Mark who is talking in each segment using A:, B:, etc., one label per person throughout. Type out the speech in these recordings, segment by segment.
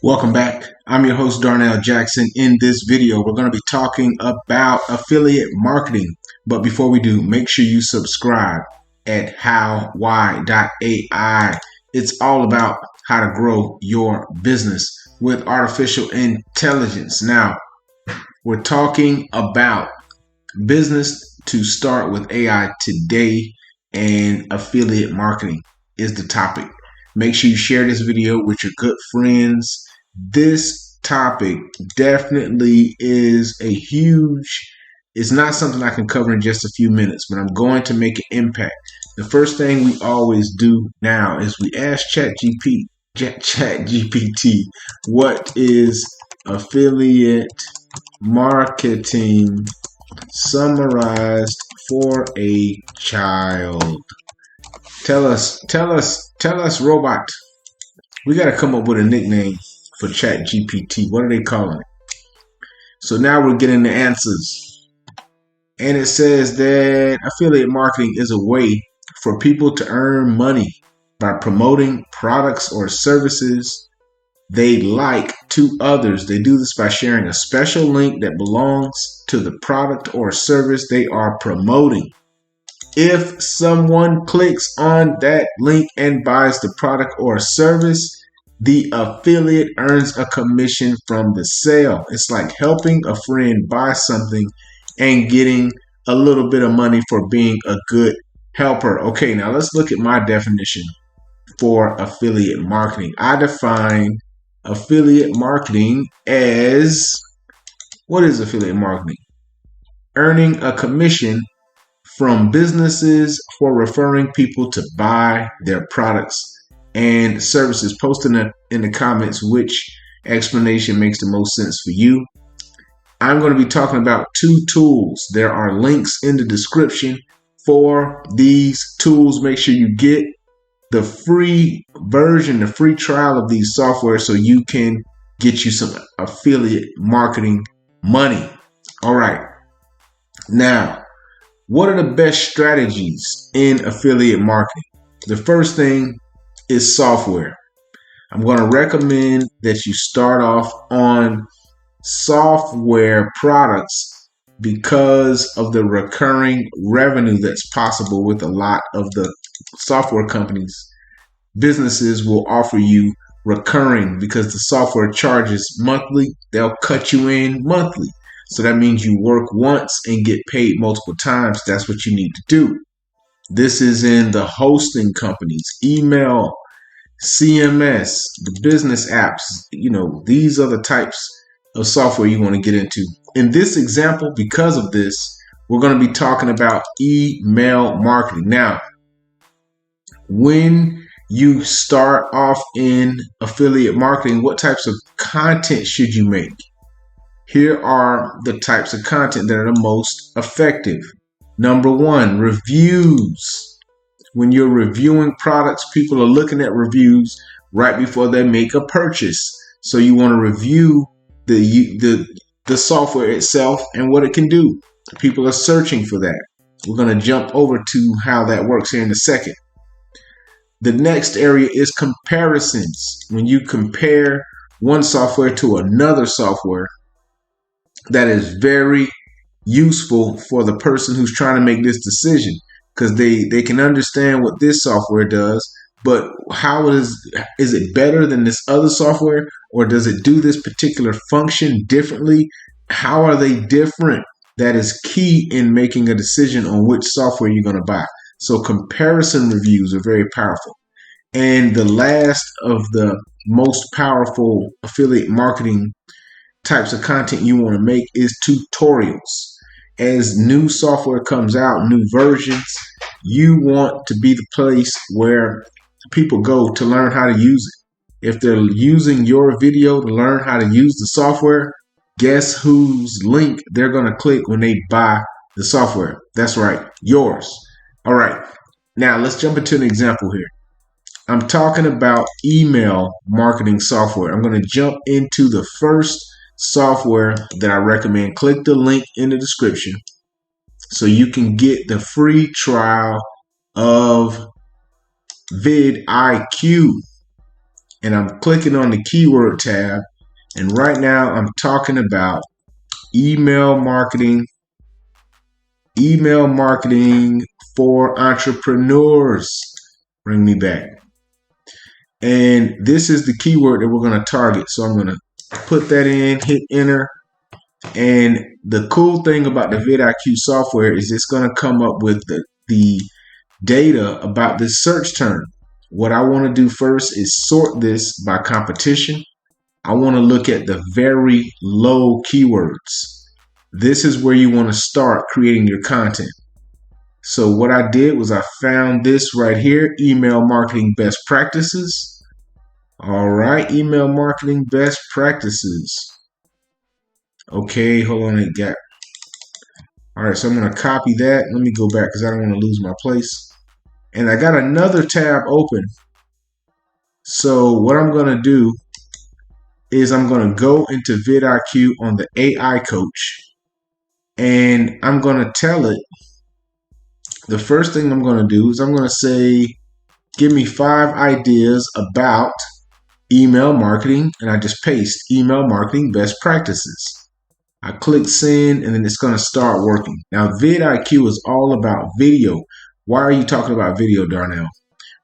A: Welcome back. I'm your host, Darnell Jackson. In this video, we're going to be talking about affiliate marketing. But before we do, make sure you subscribe at howwhy.ai. It's all about how to grow your business with artificial intelligence. Now, we're talking about business to start with AI today, and affiliate marketing is the topic. Make sure you share this video with your good friends. This topic definitely is it's not something I can cover in just a few minutes, but I'm going to make an impact. The first thing we always do now is we ask ChatGPT, what is affiliate marketing summarized for a child? Tell us, robot. We got to come up with a nickname for ChatGPT. What are they calling it? So now we're getting the answers. And it says that affiliate marketing is a way for people to earn money by promoting products or services they like to others. They do this by sharing a special link that belongs to the product or service they are promoting. If someone clicks on that link and buys the product or service, the affiliate earns a commission from the sale. It's like helping a friend buy something and getting a little bit of money for being a good helper. Okay, now let's look at my definition for affiliate marketing. I define affiliate marketing as, what is affiliate marketing? Earning a commission from businesses for referring people to buy their products and services. Post in the comments which explanation makes the most sense for you. I'm going to be talking about two tools. There are links in the description for these tools. Make sure you get the free version, the free trial of these software so you can get you some affiliate marketing money. All right. Now, what are the best strategies in affiliate marketing? The first thing is software. I'm going to recommend that you start off on software products because of the recurring revenue that's possible with a lot of the software companies. Businesses will offer you recurring because the software charges monthly. They'll cut you in monthly. So that means you work once and get paid multiple times. That's what you need to do. This is in the hosting companies, email, CMS, the business apps. These are the types of software you want to get into. In this example, because of this, we're going to be talking about email marketing. Now, when you start off in affiliate marketing, what types of content should you make? Here are the types of content that are the most effective. Number one, reviews. When you're reviewing products, people are looking at reviews right before they make a purchase. So you want to review the software itself and what it can do. People are searching for that. We're going to jump over to how that works here in a second. The next area is comparisons. When you compare one software to another software, that is very useful for the person who's trying to make this decision, because they can understand what this software does, but how is it better than this other software, or does it do this particular function differently? How are they different? That is key in making a decision on which software you're going to buy. So comparison reviews are very powerful. And the last of the most powerful affiliate marketing types of content you want to make is tutorials. As new software comes out, new versions, you want to be the place where people go to learn how to use it. If they're using your video to learn how to use the software, guess whose link they're going to click when they buy the software? That's right, yours. All right, now let's jump into an example here. I'm talking about email marketing software. I'm going to jump into the first software that I recommend. Click the link in the description so you can get the free trial of VIDIQ. and I'm clicking on the keyword tab. And right now I'm talking about email marketing for entrepreneurs. Bring me back. And this is the keyword that we're going to target. So I'm going to put that in, hit enter. And the cool thing about the VidIQ software is it's going to come up with the data about this search term. What I want to do first is sort this by competition. I want to look at the very low keywords. This is where you want to start creating your content. So what I did was I found this right here, email marketing best practices. All right, email marketing best practices. Okay, hold on, it got. All right, so I'm going to copy that. Let me go back because I don't want to lose my place. And I got another tab open. So what I'm going to do is I'm going to go into VidIQ on the AI coach. And I'm going to tell it, the first thing I'm going to do is I'm going to say, give me 5 ideas about email marketing. And I just paste email marketing best practices. I click send, and then it's going to start working. Now, VidIQ is all about video. Why are you talking about video, Darnell?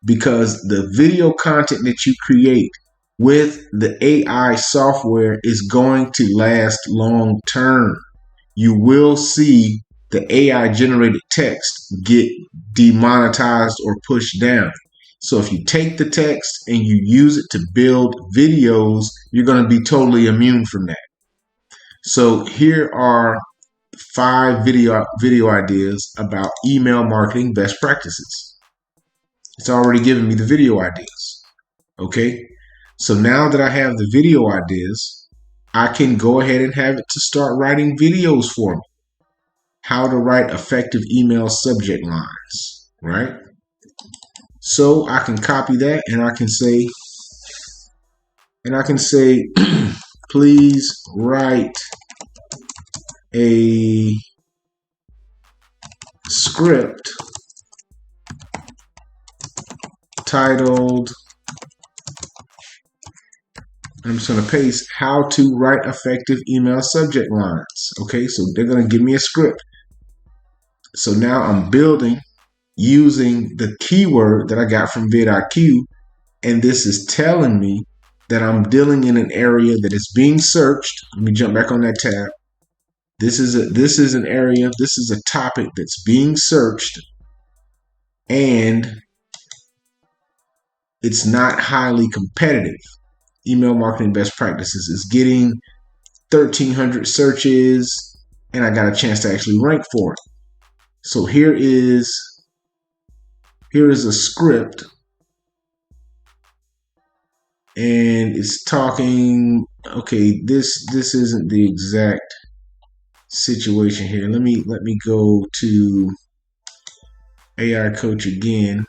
A: Because the video content that you create with the AI software is going to last long term. You will see the AI generated text get demonetized or pushed down. So if you take the text and you use it to build videos, you're going to be totally immune from that. So here are 5 video ideas about email marketing best practices. It's already given me the video ideas. Okay. So now that I have the video ideas, I can go ahead and have it to start writing videos for me. How to write effective email subject lines, right? So I can copy that and I can say, please write a script titled, I'm just going to paste how to write effective email subject lines. Okay, so they're going to give me a script. So now I'm building using the keyword that I got from VidIQ, and this is telling me that I'm dealing in an area that is being searched. Let me jump back on that tab. This is an area, this is a topic that's being searched, and it's not highly competitive. Email marketing best practices is getting 1,300 searches, and I got a chance to actually rank for it. So here is a script, and it's talking. Okay, this isn't the exact situation here. Let me go to AI Coach again.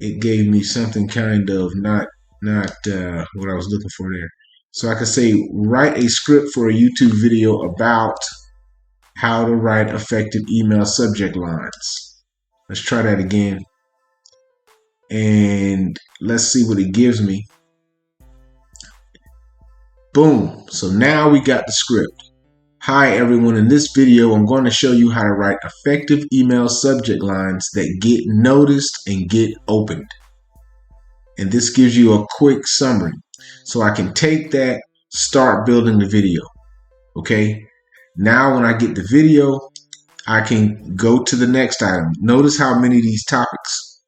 A: It gave me something kind of not what I was looking for there. So I could say, write a script for a YouTube video about how to write effective email subject lines. Let's try that again. And let's see what it gives me. Boom. So now we got the script. Hi everyone, in this video I'm going to show you how to write effective email subject lines that get noticed and get opened. And this gives you a quick summary. So I can take that, start building the video. Okay. Now when I get the video, I can go to the next item. Notice how many of these topics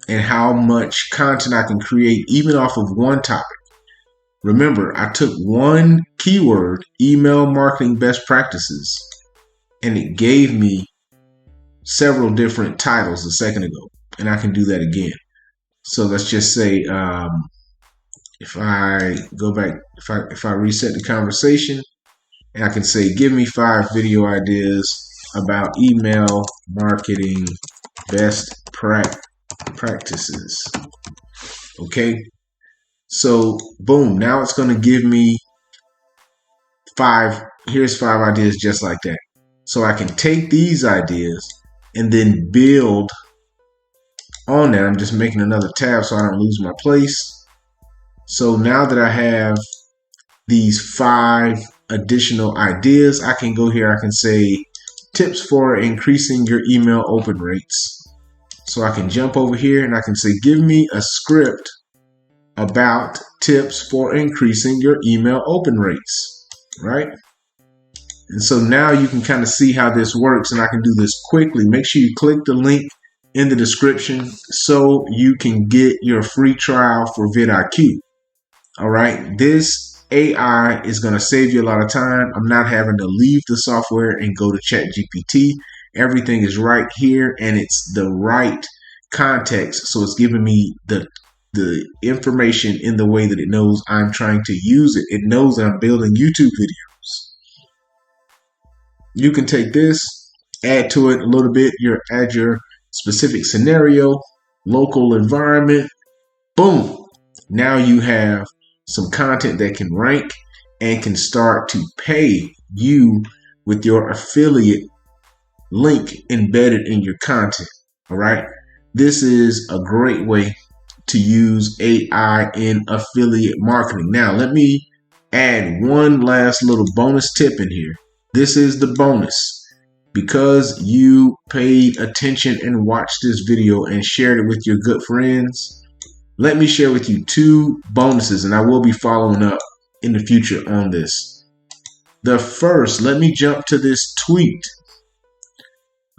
A: and how much content I can create even off of one topic. Remember, I took one keyword, email marketing best practices, and it gave me several different titles a second ago. And I can do that again. So let's just say, if I go back, if I reset the conversation, and I can say, give me 5 video ideas about email marketing best practices. Okay. So boom, now it's going to give me 5. Here's 5 ideas just like that. So I can take these ideas and then build on that, I'm just making another tab so I don't lose my place. So now that I have these 5 additional ideas, I can go here. I can say tips for increasing your email open rates. So I can jump over here and I can say, give me a script about tips for increasing your email open rates, right? And so now you can kind of see how this works, and I can do this quickly. Make sure you click the link in the description so you can get your free trial for VIDIQ. All right, this AI is going to save you a lot of time. I'm not having to leave the software and go to ChatGPT. Everything is right here, and it's the right context. So it's giving me the information in the way that it knows I'm trying to use it. It knows that I'm building YouTube videos. You can take this, add to it a little bit, add your specific scenario, local environment, boom. Now you have some content that can rank and can start to pay you with your affiliate link embedded in your content. All right. This is a great way to use AI in affiliate marketing. Now, let me add one last little bonus tip in here. This is the bonus. Because you paid attention and watched this video and shared it with your good friends, let me share with you 2 bonuses, and I will be following up in the future on this. The first, let me jump to this tweet.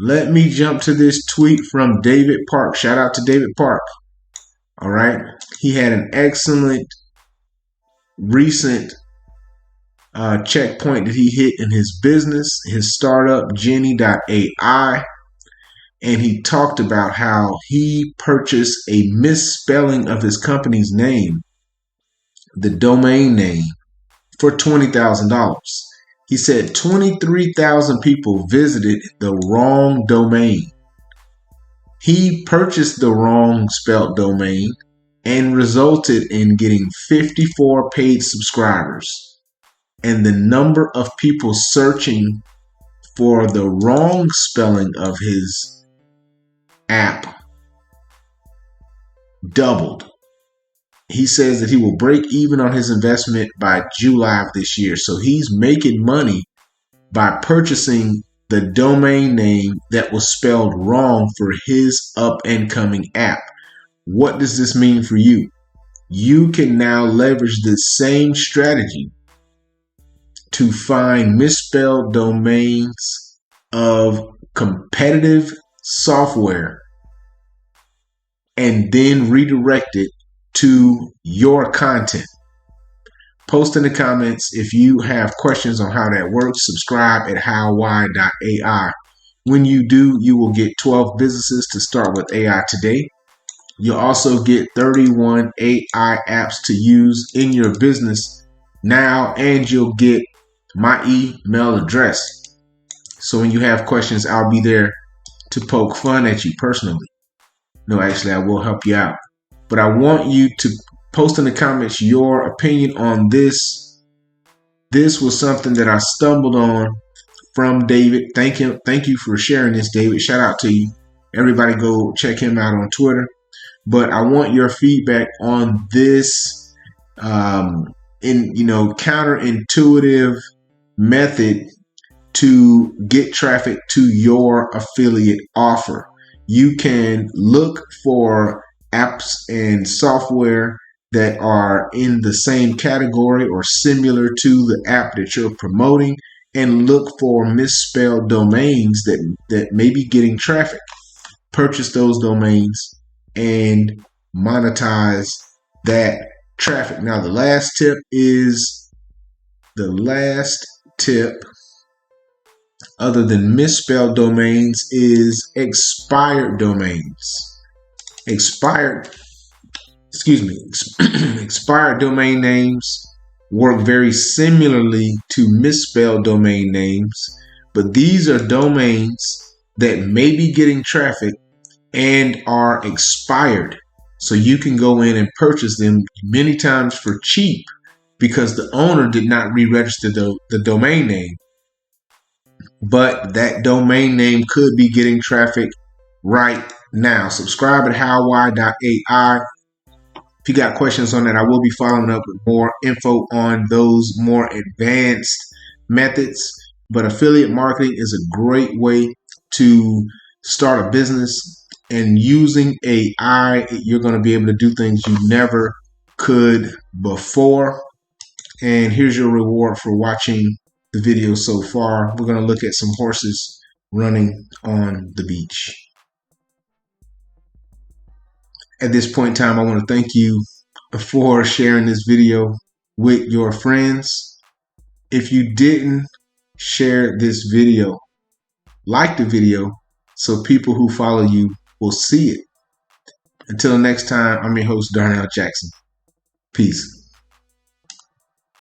A: Let me jump to this tweet from David Park. Shout out to David Park. All right. He had an excellent recent checkpoint that he hit in his business, his startup, Jenny.ai. And he talked about how he purchased a misspelling of his company's name, the domain name, for $20,000. He said 23,000 people visited the wrong domain. He purchased the wrong spelled domain and resulted in getting 54 paid subscribers. And the number of people searching for the wrong spelling of his app doubled. He says that he will break even on his investment by July of this year. So he's making money by purchasing the domain name that was spelled wrong for his up and coming app. What does this mean for you? You can now leverage the same strategy to find misspelled domains of competitive software and then redirect it to your content. Post in the comments if you have questions on how that works. Subscribe at howwhy.ai. When you do, you will get 12 businesses to start with AI today. You'll also get 31 AI apps to use in your business now, and you'll get my email address. So when you have questions, I'll be there to poke fun at you personally. No, actually, I will help you out. But I want you to post in the comments your opinion on this. This was something that I stumbled on from David. Thank you for sharing this, David. Shout out to you. Everybody go check him out on Twitter. But I want your feedback on this counterintuitive method to get traffic to your affiliate offer. You can look for apps and software that are in the same category or similar to the app that you're promoting, and look for misspelled domains that may be getting traffic. Purchase those domains and monetize that traffic. Now, the last tip other than misspelled domains is expired domains. Expired domain names work very similarly to misspelled domain names, but these are domains that may be getting traffic and are expired. So you can go in and purchase them many times for cheap because the owner did not re-register the domain name. But that domain name could be getting traffic right Now, subscribe at howwhy.ai. If you got questions on that, I will be following up with more info on those more advanced methods. But affiliate marketing is a great way to start a business, and using AI, you're going to be able to do things you never could before. And here's your reward for watching the video so far. We're going to look at some horses running on the beach. At this point in time, I want to thank you for sharing this video with your friends. If you didn't share this video, like the video so people who follow you will see it. Until next time, I'm your host, Darnell Jackson. Peace.